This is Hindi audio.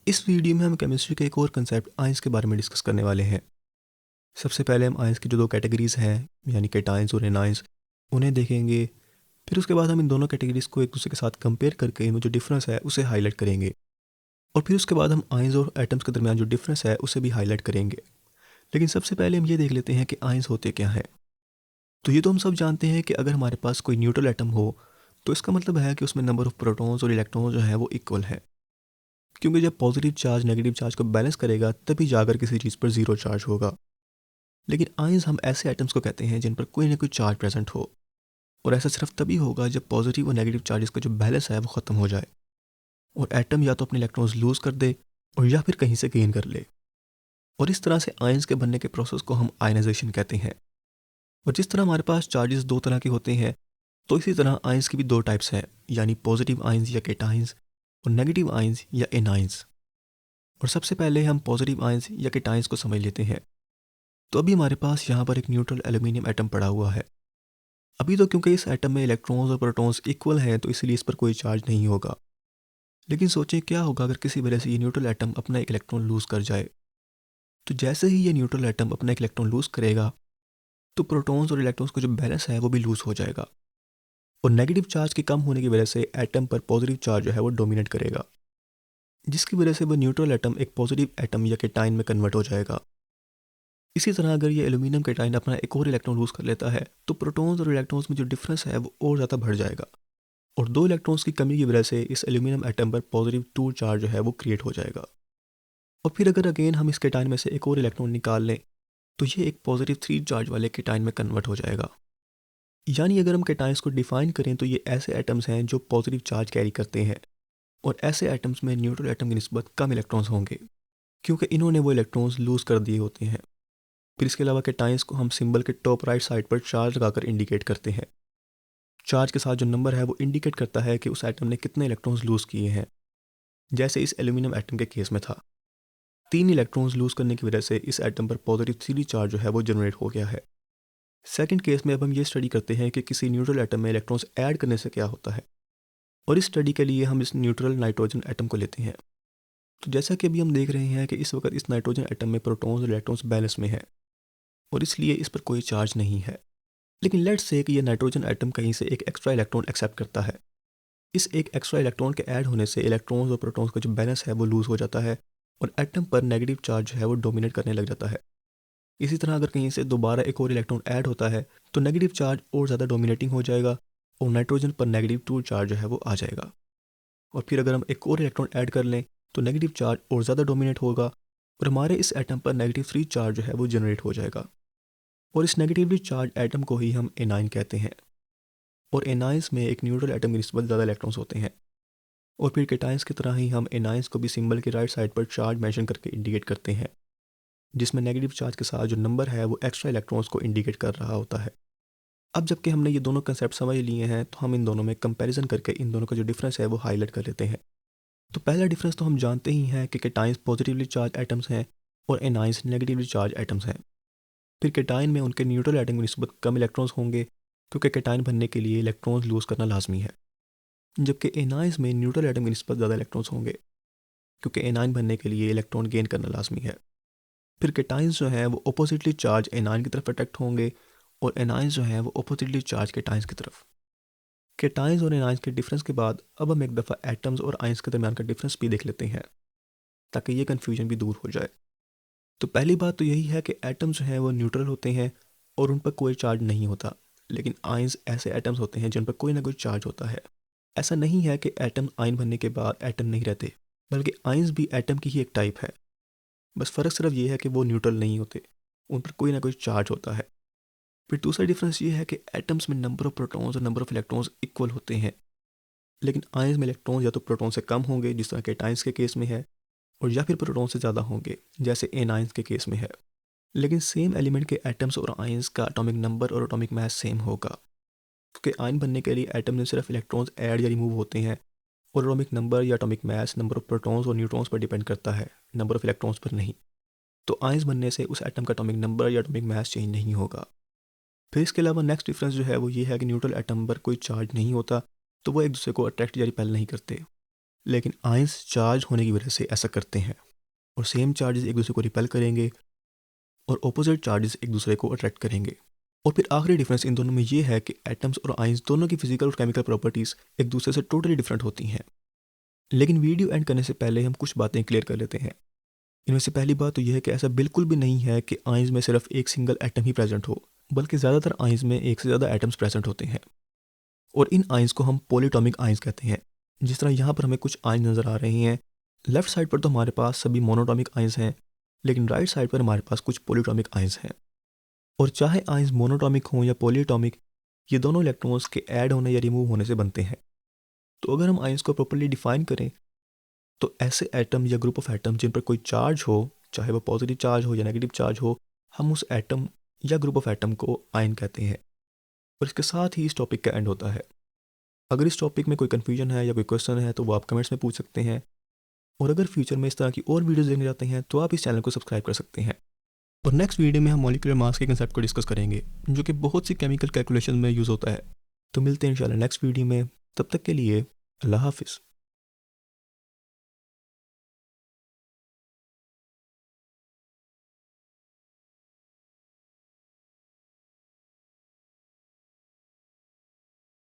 इस वीडियो में हम केमिस्ट्री के एक और कंसेप्ट आयंस के बारे में डिस्कस करने वाले हैं। सबसे पहले हम आयंस की जो दो कैटेगरीज हैं यानी केटायंस और एनायंस उन्हें देखेंगे। फिर उसके बाद हम इन दोनों कैटेगरीज को एक दूसरे के साथ कंपेयर करके इनमें जो डिफरेंस है उसे हाईलाइट करेंगे। और फिर उसके बाद हम आयंस और एटम्स के दरमियान जो डिफरेंस है उसे भी हाईलाइट करेंगे। लेकिन सबसे पहले हम ये देख लेते हैं कि आयंस होते क्या हैं। तो ये तो हम सब जानते हैं कि अगर हमारे पास कोई न्यूट्रल एटम हो तो इसका मतलब है कि उसमें नंबर ऑफ प्रोटॉन्स और इलेक्ट्रॉन्स जो है वो इक्वल है, क्योंकि जब पॉजिटिव चार्ज नेगेटिव चार्ज को बैलेंस करेगा तभी जाकर किसी चीज़ पर जीरो चार्ज होगा। लेकिन आयंस हम ऐसे एटम्स को कहते हैं जिन पर कोई ना कोई चार्ज प्रेजेंट हो, और ऐसा सिर्फ तभी होगा जब पॉजिटिव और नेगेटिव चार्जेस का जो बैलेंस है वो ख़त्म हो जाए और एटम या तो अपने इलेक्ट्रॉन्स लूज कर दे और या फिर कहीं से गेन कर ले। और इस तरह से आयंस के बनने के प्रोसेस को हम आयनाइजेशन कहते हैं। और जिस तरह हमारे पास चार्जेस दो तरह के होते हैं, तो इसी तरह आयंस की भी दो टाइप्स हैं, यानी पॉजिटिव आयंस या केटायंस और नेगेटिव आयंस या एनायंस। और सबसे पहले हम पॉजिटिव आयंस या केटायंस को समझ लेते हैं। तो अभी हमारे पास यहाँ पर एक न्यूट्रल एल्यूमिनियम एटम पड़ा हुआ है। अभी तो क्योंकि इस एटम में इलेक्ट्रॉन्स और प्रोटॉन्स इक्वल हैं तो इसलिए इस पर कोई चार्ज नहीं होगा। लेकिन सोचें क्या होगा अगर किसी वजह से ये न्यूट्रल एटम अपना एक इलेक्ट्रॉन लूज कर जाए। तो जैसे ही ये न्यूट्रल एटम अपना एक इलेक्ट्रॉन लूज करेगा तो प्रोटॉन्स और इलेक्ट्रॉन्स का जो बैलेंस है वो भी लूज हो जाएगा और नेगेटिव चार्ज के कम होने की वजह से एटम पर पॉजिटिव चार्ज जो है वो डोमिनेट करेगा, जिसकी वजह से वो न्यूट्रल एटम एक पॉजिटिव एटम या केटाइन में कन्वर्ट हो जाएगा। इसी तरह अगर ये एल्यूमिनियम केटाइन अपना एक और इलेक्ट्रॉन लूज कर लेता है तो प्रोटॉन्स और इलेक्ट्रॉन्स में जो डिफरेंस है वो और ज़्यादा बढ़ जाएगा और दो इलेक्ट्रॉन्स की कमी की वजह से इस एल्यूमिनियम एटम पर पॉजिटिव टू चार्ज जो है वो क्रिएट हो जाएगा। और फिर अगर अगेन हम इस केटाइन में से एक और इलेक्ट्रॉन निकाल लें तो ये एक पॉजिटिव थ्री चार्ज वाले केटाइन में कन्वर्ट हो जाएगा। यानी अगर हम केटाइंस को डिफाइन करें तो ये ऐसे एटम्स हैं जो पॉजिटिव चार्ज कैरी करते हैं और ऐसे एटम्स में न्यूट्रल एटम की निस्बत कम इलेक्ट्रॉन्स होंगे क्योंकि इन्होंने वो इलेक्ट्रॉन्स लूज कर दिए होते हैं। फिर इसके अलावा केटाइंस को हम सिंबल के टॉप राइट साइड पर चार्ज लगाकर इंडिकेट करते हैं। चार्ज के साथ जो नंबर है वो इंडिकेट करता है कि उस एटम ने कितने इलेक्ट्रॉन्स लूज किए हैं, जैसे इस एल्यूमिनियम एटम के केस में था। 3 इलेक्ट्रॉन्स लूज करने की वजह से इस एटम पर पॉजिटिव थ्री चार्ज जो है वो जनरेट हो गया है। सेकंड केस में अब हम ये स्टडी करते हैं कि किसी न्यूट्रल एटम में इलेक्ट्रॉन्स ऐड करने से क्या होता है, और इस स्टडी के लिए हम इस न्यूट्रल नाइट्रोजन एटम को लेते हैं। तो जैसा कि अभी हम देख रहे हैं कि इस वक्त इस नाइट्रोजन एटम में प्रोटॉन्स और इलेक्ट्रॉन्स बैलेंस में है और इसलिए इस पर कोई चार्ज नहीं है। लेकिन लेट्स से कि ये नाइट्रोजन एटम कहीं से एक एक्स्ट्रा इलेक्ट्रॉन एक्सेप्ट करता है। इस एक एक्स्ट्रा इलेक्ट्रॉन के ऐड होने से इलेक्ट्रॉन्स और प्रोटॉन्स का जो बैलेंस है वो लूज हो जाता है और एटम पर नेगेटिव चार्ज है वो डोमिनेट करने लग जाता है। इसी तरह अगर कहीं से दोबारा एक और इलेक्ट्रॉन ऐड होता है तो नेगेटिव चार्ज और ज़्यादा डोमिनेटिंग हो जाएगा और नाइट्रोजन पर नेगेटिव टू चार्ज जो है वो आ जाएगा। और फिर अगर हम एक और इलेक्ट्रॉन ऐड कर लें तो नेगेटिव चार्ज और ज़्यादा डोमिनेट होगा और हमारे इस एटम पर नेगेटिव थ्री चार्ज जो है वो जनरेट हो जाएगा। और इस नेगेटिवली चार्ज एटम को ही हम एनाइन कहते हैं। और एनाइंस में एक न्यूट्रल एटम की निस्बत ज़्यादा इलेक्ट्रॉन्स होते हैं। और फिर केटाइंस की तरह ही हम एनाइंस को भी सिंबल के राइट साइड पर चार्ज मेंशन करके इंडिकेट करते हैं, जिसमें नेगेटिव चार्ज के साथ जो नंबर है वो एक्स्ट्रा इलेक्ट्रॉन्स को इंडिकेट कर रहा होता है। अब जबकि हमने ये दोनों कंसेप्ट समझ लिए हैं तो हम इन दोनों में कंपैरिजन करके इन दोनों का जो डिफरेंस है वो हाईलाइट कर लेते हैं। तो पहला डिफरेंस तो हम जानते ही हैं कि केटाइंस पॉजिटिवली चार्ज एटम्स हैं और एनाइंस नेगेटिवली चार्ज एटम्स हैं। फिर केटाइन में उनके न्यूट्रल एटम की निस्बत कम इलेक्ट्रॉन्स होंगे क्योंकि केटाइन बनने के लिए इलेक्ट्रॉन्स लूज करना लाजमी है, जबकि एनाइंस में न्यूट्रल एटम की निस्बत ज़्यादा इलेक्ट्रॉन्स होंगे क्योंकि एनाइन बनने के लिए इलेक्ट्रॉन गेन करना लाजमी है। फिर केटाइंस जो हैं वो अपोजिटली चार्ज एनाइन की तरफ अट्रैक्ट होंगे और एनाइंस जो हैं वो अपोजिटली चार्ज केटाइंस की तरफ। केटाइंस और एनाइंस के डिफरेंस के बाद अब हम एक दफ़ा एटम्स और आइंस के दरमियान का डिफरेंस भी देख लेते हैं ताकि ये कन्फ्यूजन भी दूर हो जाए। तो पहली बात तो यही है कि एटम्स जो हैं वो न्यूट्रल होते हैं और उन पर कोई चार्ज नहीं होता, लेकिन आइंस ऐसे एटम्स होते हैं जिन पर कोई ना कोई चार्ज होता है। ऐसा नहीं है कि एटम आयन बनने के बाद एटम नहीं रहते, बल्कि आइंस भी एटम की ही एक टाइप है। बस फ़र्क सिर्फ ये है कि वो न्यूट्रल नहीं होते, उन पर कोई ना कोई चार्ज होता है। फिर दूसरा डिफरेंस ये है कि एटम्स में नंबर ऑफ प्रोटॉन्स और नंबर ऑफ इलेक्ट्रॉन्स इक्वल होते हैं, लेकिन आयंस में इलेक्ट्रॉन्स या तो प्रोटॉन से कम होंगे जिस तरह के टाइंस के केस में है, और या फिर प्रोटॉन से ज़्यादा होंगे जैसे एनाइंस के केस में है। लेकिन सेम एलिमेंट के एटम्स और आयंस का एटॉमिक नंबर और एटॉमिक मास सेम होगा, क्योंकि आयन बनने के लिए एटम में सिर्फ इलेक्ट्रॉन्स ऐड या रिमूव होते हैं और एटॉमिक नंबर या atomic mass number of protons और न्यूट्रॉन्स पर डिपेंड करता है, नंबर ऑफ इलेक्ट्रॉन्स पर नहीं। तो आयंस बनने से उस एटम का एटॉमिक नंबर या एटॉमिक मास चेंज नहीं होगा। फिर इसके अलावा नेक्स्ट डिफरेंस जो है वो ये है कि न्यूट्रल एटम पर कोई चार्ज नहीं होता, तो वो एक दूसरे को अट्रैक्ट या रिपेल नहीं करते। लेकिन आयंस चार्ज होने की वजह से ऐसा करते हैं, और सेम चार्जेस एक दूसरे को रिपेल करेंगे और ऑपोजिट चार्जेस एक दूसरे को अट्रैक्ट करेंगे। और फिर आखिरी डिफरेंस इन दोनों में ये है कि एटम्स और आयंस दोनों की फिजिकल और केमिकल प्रॉपर्टीज़ एक दूसरे से टोटली डिफरेंट होती हैं। लेकिन वीडियो एंड करने से पहले हम कुछ बातें क्लियर कर लेते हैं। इनमें से पहली बात तो यह है कि ऐसा बिल्कुल भी नहीं है कि आयंस में सिर्फ एक सिंगल एटम ही प्रेजेंट हो, बल्कि ज़्यादातर आयंस में एक से ज़्यादा एटम्स प्रेजेंट होते हैं, और इन आयंस को हम पॉलीटॉमिक आयंस कहते हैं। जिस तरह यहाँ पर हमें कुछ आयंस नज़र आ रहे हैं, लेफ्ट साइड पर तो हमारे पास सभी मोनोटॉमिक आयंस हैं, लेकिन राइट साइड पर हमारे पास कुछ पॉलीटॉमिक आयंस हैं। और चाहे आयंस मोनोटॉमिक हों या पॉलीटॉमिक, ये दोनों इलेक्ट्रॉन्स के ऐड होने या रिमूव होने से बनते हैं। तो अगर हम आयंस को प्रॉपर्ली डिफाइन करें तो ऐसे एटम या ग्रुप ऑफ एटम जिन पर कोई चार्ज हो, चाहे वो पॉजिटिव चार्ज हो या नेगेटिव चार्ज हो, हम उस एटम या ग्रुप ऑफ एटम को आयन कहते हैं। और इसके साथ ही इस टॉपिक का एंड होता है। अगर इस टॉपिक में कोई कन्फ्यूजन है या कोई क्वेश्चन है तो वो आप कमेंट्स में पूछ सकते हैं, और अगर फ्यूचर में इस तरह की और वीडियोस देखने जाते हैं तो आप इस चैनल को सब्सक्राइब कर सकते हैं। और नेक्स्ट वीडियो में हम मॉलिक्यूलर मास के कंसेप्ट को डिस्कस करेंगे, जो कि बहुत सी केमिकल कैलकुलेशन में यूज़ होता है। तो मिलते हैं इंशाल्लाह नेक्स्ट वीडियो में, तब तक के लिए अल्लाह हाफिज़।